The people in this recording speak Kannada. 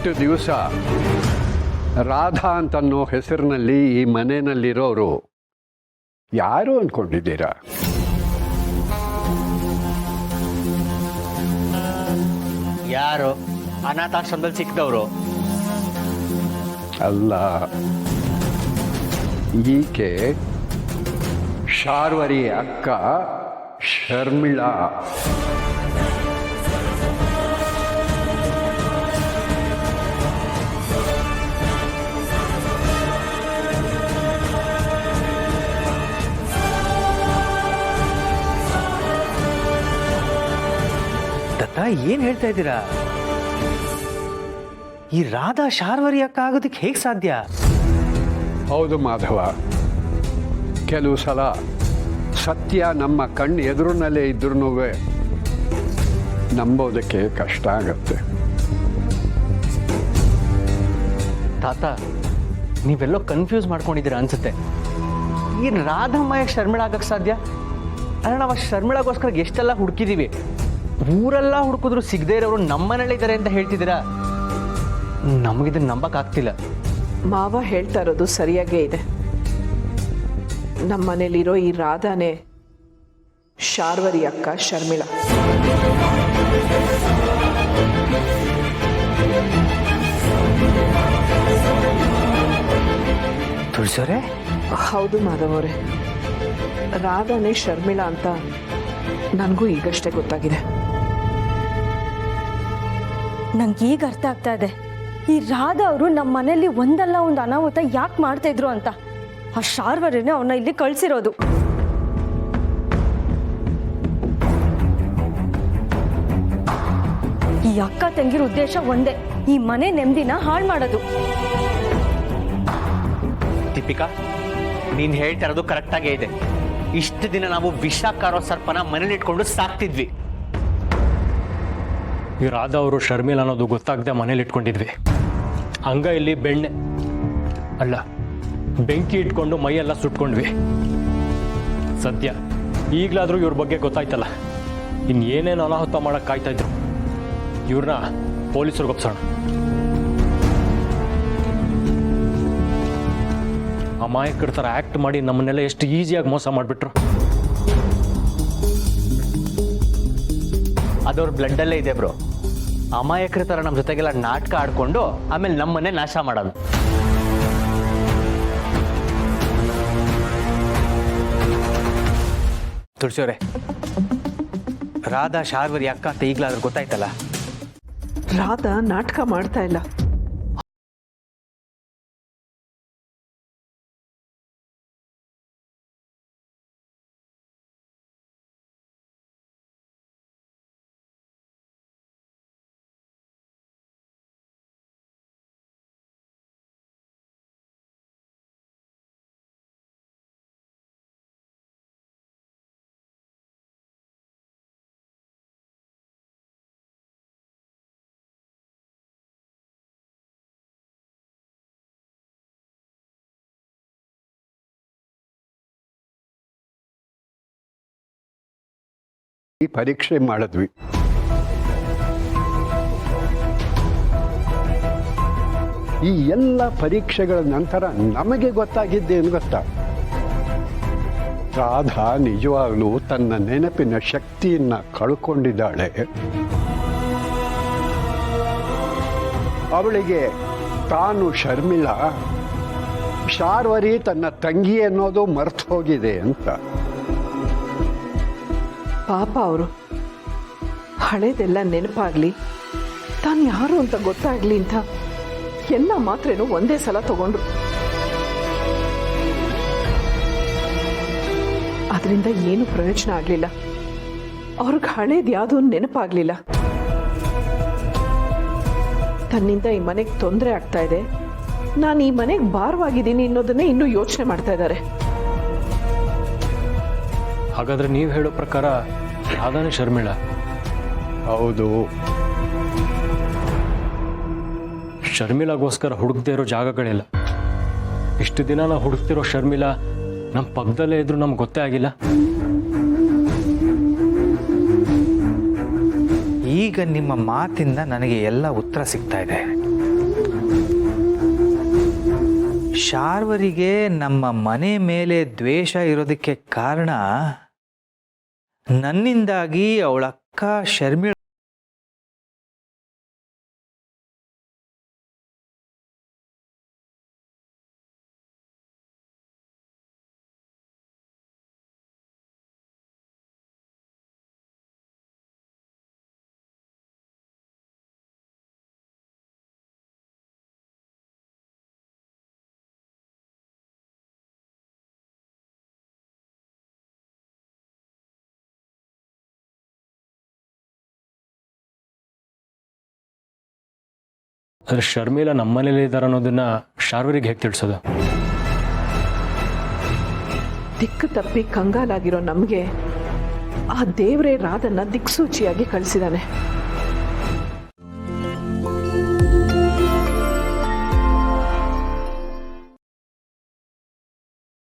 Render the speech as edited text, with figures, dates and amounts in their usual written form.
ಇಷ್ಟು ದಿವಸ ರಾಧಾ ಅಂತನ್ನೋ ಹೆಸರಿನಲ್ಲಿ ಈ ಮನೆಯಲ್ಲಿರೋರು ಯಾರು ಅಂದ್ಕೊಂಡಿದ್ದೀರಾ? ಯಾರು? ಅನಾಥಾಶ್ರಮದಲ್ಲಿ ಸಿಕ್ಕಿದವರು ಅಲ್ಲ, ಈಕೆ ಶಾರ್ವರಿ ಅಕ್ಕ ಶರ್ಮಿಳಾ. ಏನ್ ಹೇಳ್ತಾ ಇದ್ದೀರಾ? ಈ ರಾಧಾ ಶಾರ್ವರಿ ಅಕ್ಕ ಆಗೋದಕ್ಕೆ ಹೇಗೆ ಸಾಧ್ಯ? ಹೌದು ಮಾಧವ, ಕೆಲವು ಸಲ ಸತ್ಯ ನಮ್ಮ ಕಣ್ಣು ಎದುರಿನಲ್ಲೇ ಇದ್ರೂ ನಂಬೋದಕ್ಕೆ ಕಷ್ಟ ಆಗತ್ತೆ. ತಾತ, ನೀವೆಲ್ಲೋ ಕನ್ಫ್ಯೂಸ್ ಮಾಡ್ಕೊಂಡಿದ್ದೀರಾ ಅನ್ಸುತ್ತೆ. ಈ ರಾಧಮ್ಮ ಶರ್ಮಿಳಾ ಆಗಕ್ಕೆ ಸಾಧ್ಯ? ಅಲ್ಲ, ನಾವು ಶರ್ಮಿಳಾಗೋಸ್ಕರ ಎಷ್ಟೆಲ್ಲ ಹುಡುಕಿದೀವಿ, ಊರೆಲ್ಲ ಹುಡುಕಿದ್ರು ಸಿಗದೇ ಇರೋರು ನಮ್ಮನೇಲಿದ್ದಾರೆ ಅಂತ ಹೇಳ್ತಿದ್ದೀರಾ. ನಮಗಿದನ್ನ ನಂಬಕ್ಕಾಗ್ತಿಲ್ಲ. ಮಾವ ಹೇಳ್ತಾ ಇರೋದು ಸರಿಯಾಗೇ ಇದೆ. ನಮ್ಮ ಮನೇಲಿರೋ ಈ ರಾಧಾನೇ ಶಾರ್ವರಿ ಅಕ್ಕ ಶರ್ಮಿಳಾ. ತುಳಸೋರೆ? ಹೌದು ಮಾಧವರೇ, ರಾಧಾನೇ ಶರ್ಮಿಳಾ ಅಂತ ನನಗೂ ಈಗಷ್ಟೇ ಗೊತ್ತಾಗಿದೆ. ನಂಗೆ ಈಗ ಅರ್ಥ ಆಗ್ತಾ ಇದೆ, ಈ ರಾಧಾ ಅವರು ನಮ್ಮ ಮನೆಯಲ್ಲಿ ಒಂದಲ್ಲ ಒಂದು ಅನಾಹುತ ಯಾಕೆ ಮಾಡ್ತಾ ಇದ್ರು ಅಂತ. ಆ ಶಾರ್ವರಿನೇ ಅವನ್ನ ಇಲ್ಲಿ ಕಳ್ಸಿರೋದು. ಈ ಅಕ್ಕ ತಂಗಿರ ಉದ್ದೇಶ ಒಂದೇ, ಈ ಮನೆ ನೆಮ್ಮದಿನ ಹಾಳು ಮಾಡೋದು. ದೀಪಿಕಾ, ನೀನ್ ಹೇಳ್ತಾ ಇರೋದು ಕರೆಕ್ಟ್ ಆಗೇ ಇದೆ. ಇಷ್ಟು ದಿನ ನಾವು ವಿಷಕಾರೋ ಸರ್ಪನ ಮನೇಲಿ ಇಟ್ಕೊಂಡು ಸಾಕ್ತಿದ್ವಿ. ಈ ರಾಧಾ ಅವರು ಶರ್ಮಿಳಾ ಅನ್ನೋದು ಗೊತ್ತಾಗದೆ ಮನೇಲಿ ಇಟ್ಕೊಂಡಿದ್ವಿ. ಹಂಗ ಇಲ್ಲಿ ಬೆಣ್ಣೆ ಅಲ್ಲ, ಬೆಂಕಿ ಇಟ್ಕೊಂಡು ಮೈಯೆಲ್ಲ ಸುಟ್ಕೊಂಡ್ವಿ. ಸದ್ಯ ಈಗಲಾದ್ರೂ ಇವ್ರ ಬಗ್ಗೆ ಗೊತ್ತಾಯ್ತಲ್ಲ, ಇನ್ನೇನೇನು ಅನಾಹುತ ಮಾಡಕ್ ಕಾಯ್ತಾ ಇದ್ರು. ಇವ್ರನ್ನ ಪೊಲೀಸರಿಗೆ ಒಪ್ಸೋಣ. ಅಮಾಯಕರ ಥರ ಆಕ್ಟ್ ಮಾಡಿ ನಮ್ಮನ್ನೆಲ್ಲ ಎಷ್ಟು ಈಸಿಯಾಗಿ ಮೋಸ ಮಾಡಿಬಿಟ್ರು. ಅದವ್ರ ಬ್ಲಡ್ಡಲ್ಲೇ ಇದೆ ಬ್ರೋ. ಅಮಾಯಕರ ಥರ ನಮ್ಮ ಜೊತೆಗೆಲ್ಲ ನಾಟಕ ಆಡ್ಕೊಂಡು ಆಮೇಲೆ ನಮ್ಮನ್ನೇ ನಾಶ ಮಾಡೋದು. ತುಳಸಿಯವರೇ, ರಾಧಾ ಶಾರ್ವರಿ ಅಕ್ಕ ಅಂತ ಈಗಲಾದ್ರೂ ಗೊತ್ತಾಯ್ತಲ್ಲ? ರಾಧಾ ನಾಟಕ ಮಾಡ್ತಾ ಇಲ್ಲ. ಈ ಪರೀಕ್ಷೆ ಮಾಡಿದ್ವಿ. ಈ ಎಲ್ಲ ಪರೀಕ್ಷೆಗಳ ನಂತರ ನಮಗೆ ಗೊತ್ತಾಗಿದ್ದೇನು ಗೊತ್ತಾ? ರಾಧಾ ನಿಜವಾಗ್ಲೂ ತನ್ನ ನೆನಪಿನ ಶಕ್ತಿಯನ್ನ ಕಳ್ಕೊಂಡಿದ್ದಾಳೆ. ಅವಳಿಗೆ ತಾನು ಶರ್ಮಿಳಾ, ಶಾರ್ವರಿ ತನ್ನ ತಂಗಿ ಅನ್ನೋದು ಮರ್ತು ಹೋಗಿದೆ ಅಂತ. ಪಾಪ ಅವರು ಹಳೇದೆಲ್ಲ ನೆನಪಾಗ್ಲಿ, ತಾನು ಯಾರು ಅಂತ ಗೊತ್ತಾಗ್ಲಿ ಅಂತ ಎಲ್ಲ ಮಾತ್ರೇನು ಒಂದೇ ಸಲ ತಗೊಂಡ್ರು. ಅದರಿಂದ ಏನು ಪ್ರಯೋಜನ ಆಗ್ಲಿಲ್ಲ. ಅವ್ರಿಗೆ ಹಳೇದು ಯಾವುದೂ ನೆನಪಾಗ್ಲಿಲ್ಲ. ತನ್ನಿಂದ ಈ ಮನೆಗೆ ತೊಂದರೆ ಆಗ್ತಾ ಇದೆ, ನಾನು ಈ ಮನೆಗೆ ಭಾರವಾಗಿದ್ದೀನಿ ಅನ್ನೋದನ್ನೇ ಇನ್ನೂ ಯೋಚನೆ ಮಾಡ್ತಾ ಇದ್ದಾರೆ. ಹಾಗಾದ್ರೆ ನೀವು ಹೇಳೋ ಪ್ರಕಾರ ರಾಧಾನೇ ಶರ್ಮಿಳಾ? ಹೌದು. ಶರ್ಮಿಳಾಗೋಸ್ಕರ ಹುಡುಕ್ದೇ ಇರೋ ಜಾಗಗಳಿಲ್ಲ. ಇಷ್ಟು ದಿನ ನಾವು ಹುಡುಕ್ತಿರೋ ಶರ್ಮಿಳಾ ನಮ್ಮ ಪಕ್ಕದಲ್ಲೇ ಇದ್ರು ನಮ್ಗೆ ಗೊತ್ತೇ ಆಗಿಲ್ಲ. ಈಗ ನಿಮ್ಮ ಮಾತಿಂದ ನನಗೆ ಎಲ್ಲ ಉತ್ತರ ಸಿಗ್ತಾ ಇದೆ. ಶಾರ್ವರಿಗೆ ನಮ್ಮ ಮನೆ ಮೇಲೆ ದ್ವೇಷ ಇರೋದಕ್ಕೆ ಕಾರಣ ನನ್ನಿಂದಾಗಿ ಅವಳ ಅಕ್ಕ ಶರ್ಮಿಳ ಅದ್ರ ಶರ್ಮಿಲಾ ನಮ್ಮನೇಲಿ ಇದ್ದಾರೆ ಅನ್ನೋದನ್ನ ಶಾರ್ವರಿಗೆ ಹೇಗೆ ತಿಳಿಸೋದು? ದಿಕ್ಕು ತಪ್ಪಿ ಕಂಗಾಲಾಗಿರೋ ನಮಗೆ ಆ ದೇವರೇ ರಾಧನ್ನ ದಿಕ್ಸೂಚಿಯಾಗಿ ಕಳಿಸಿದಾನೆ.